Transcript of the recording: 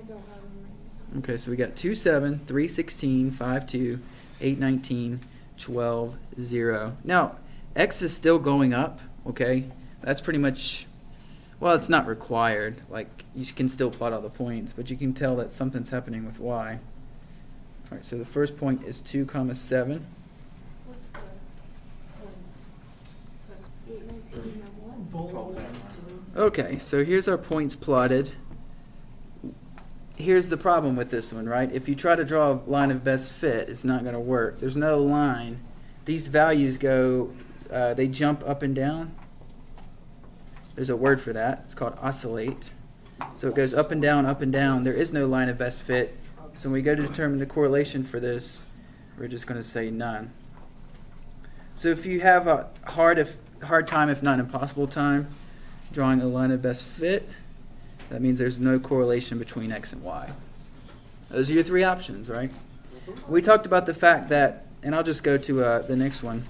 don't have them. Okay, so we got 2, 7, 3, 16, 5, 2, 8, 19, 12, 0. Now, x is still going up, okay? That's pretty much, well, it's not required. Like, you can still plot all the points, but you can tell that something's happening with y. All right, so the first point is 2, 7. What's the point? 8, 19, and what? Okay, so here's our points plotted. Here's the problem with this one, right? If you try to draw a line of best fit, it's not going to work. There's no line. These values go, they jump up and down. There's a word for that. It's called oscillate. So it goes up and down, up and down. There is no line of best fit. So when we go to determine the correlation for this, we're just going to say none. So if you have a hard time, if not impossible time, drawing a line of best fit, that means there's no correlation between x and y. Those are your three options, right? We talked about the fact that, and I'll just go to the next one.